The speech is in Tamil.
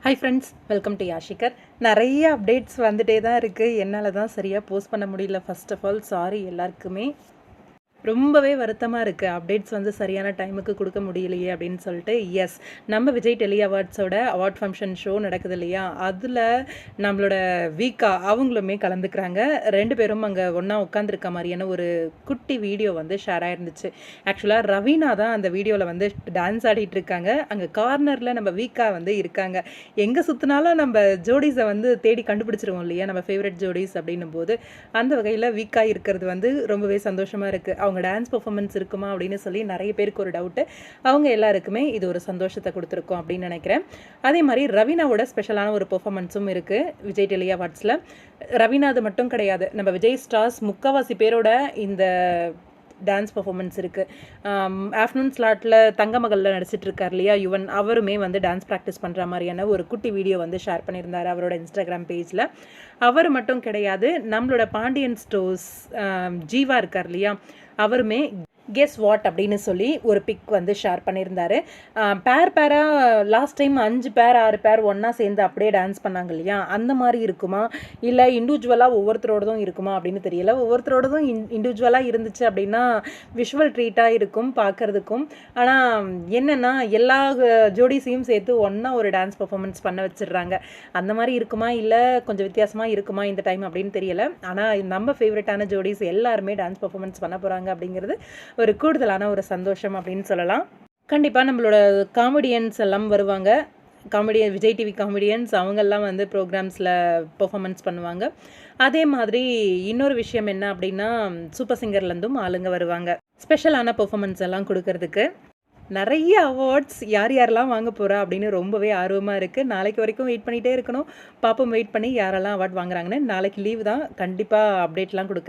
Hi friends, welcome to Yashikar. நிறைய அப்டேட்ஸ் வந்துட்டே தான் இருக்குது. என்னால் தான் சரியாக போஸ்ட் பண்ண முடியல. ஃபர்ஸ்ட் ஆஃப் ஆல் சாரி எல்லாருக்குமே. ரொம்பவே வருத்தமாக இருக்குது. அப்டேட்ஸ் வந்து சரியான டைமுக்கு கொடுக்க முடியலையே அப்படின்னு சொல்லிட்டு. எஸ், நம்ம விஜய் டெலி அவார்ட்ஸோட அவார்ட் ஃபங்க்ஷன் ஷோ நடக்குது இல்லையா, அதில் நம்மளோட வீக்கா அவங்களுமே கலந்துக்கிறாங்க. 2 பேரும் அங்கே ஒன்றா உட்காந்துருக்க மாதிரியான ஒரு குட்டி வீடியோ வந்து ஷேர் ஆயிருந்துச்சு. ஆக்சுவலாக ரவீனா தான் அந்த வீடியோவில் வந்து டான்ஸ் ஆடிட்டு இருக்காங்க. அங்கே கார்னரில் நம்ம வீக்கா வந்து இருக்காங்க. எங்கே சுற்றினாலும் நம்ம ஜோடிஸை வந்து தேடி கண்டுபிடிச்சிருவோம் இல்லையா, நம்ம ஃபேவரட் ஜோடிஸ் அப்படின்னும் போது அந்த வகையில் வீக்கா இருக்கிறது வந்து ரொம்பவே சந்தோஷமாக இருக்குது. அவங்க டான்ஸ் பெர்ஃபார்மன்ஸ் இருக்குமா அப்படின்னு சொல்லி நிறைய பேருக்கு ஒரு டவுட்டு. அவங்க எல்லாருக்குமே இது ஒரு சந்தோஷத்தை கொடுத்துருக்கோம் அப்படின்னு நினைக்கிறேன். அதே மாதிரி ரவீனாவோட ஸ்பெஷலான ஒரு பெர்ஃபார்மன்ஸும் இருக்குது விஜய் டெலி அவார்ட்ஸில். ரவீனா அது மட்டும் கிடையாது, நம்ம விஜய் ஸ்டார்ஸ் முக்கால்வாசி பேரோட இந்த டான்ஸ் பர்ஃபார்மன்ஸ் இருக்குது. ஆஃப்டர்நூன் ஸ்லாட்டில் தங்கமகளில் நடிச்சிட்டு இருக்கார் இல்லையா யுவன், அவருமே வந்து டான்ஸ் ப்ராக்டிஸ் பண்ணுற மாதிரியான ஒரு குட்டி வீடியோ வந்து ஷேர் பண்ணியிருந்தார் அவரோட இன்ஸ்டாகிராம் பேஜில். அவர் மட்டும் கிடையாது, நம்மளோட பாண்டியன் ஸ்டோர்ஸ் ஜீவா இருக்கார் இல்லையா, அவருமே கெஸ் வாட் அப்படின்னு சொல்லி ஒரு பிக் வந்து ஷேர் பண்ணியிருந்தாரு. பேராக லாஸ்ட் டைம் 5 பேர் 6 பேர் ஒன்றா சேர்ந்து அப்படியே டான்ஸ் பண்ணாங்க இல்லையா, அந்த மாதிரி இருக்குமா இல்லை இண்டிவிஜுவலாக ஒவ்வொருத்தரோடதும் இருக்குமா அப்படின்னு தெரியல. ஒவ்வொருத்தரோடதும் இண்டிவிஜுவலாக இருந்துச்சு அப்படின்னா விஷுவல் ட்ரீட்டாக இருக்கும் பார்க்குறதுக்கும். ஆனால் என்னென்னா எல்லா ஜோடிஸையும் சேர்த்து ஒன்றா ஒரு டான்ஸ் பர்ஃபார்மன்ஸ் பண்ண வச்சிடுறாங்க. அந்த மாதிரி இருக்குமா இல்லை கொஞ்சம் வித்தியாசமாக இருக்குமா இந்த டைம் அப்படின்னு தெரியல. ஆனால் நம்ம ஃபேவரட்டான ஜோடிஸ் எல்லாருமே டான்ஸ் பர்ஃபார்மன்ஸ் பண்ண போகிறாங்க அப்படிங்கிறது ஒரு கூடுதலான ஒரு சந்தோஷம் அப்படின்னு சொல்லலாம். கண்டிப்பாக நம்மளோட காமெடியன்ஸ் எல்லாம் வருவாங்க. விஜய் டிவி காமெடியன்ஸ் அவங்கெல்லாம் வந்து ப்ரோக்ராம்ஸில் பெர்ஃபார்மன்ஸ் பண்ணுவாங்க. அதே மாதிரி இன்னொரு விஷயம் என்ன அப்படின்னா, சூப்பர் சிங்கர்லேருந்தும் ஆளுங்க வருவாங்க ஸ்பெஷலான பெர்ஃபார்மன்ஸ் எல்லாம் கொடுக்கறதுக்கு. நிறைய அவார்ட்ஸ் யார் யாரெல்லாம் வாங்க போகிறா அப்படின்னு ரொம்பவே ஆர்வமாக இருக்குது. நாளைக்கு வரைக்கும் வெயிட் பண்ணிகிட்டே இருக்கணும். பாப்போம், வெயிட் பண்ணி யாரெல்லாம் அவார்ட் வாங்குறாங்கன்னு. நாளைக்கு லீவு தான், கண்டிப்பாக அப்டேட்லாம் கொடுக்குறேன்.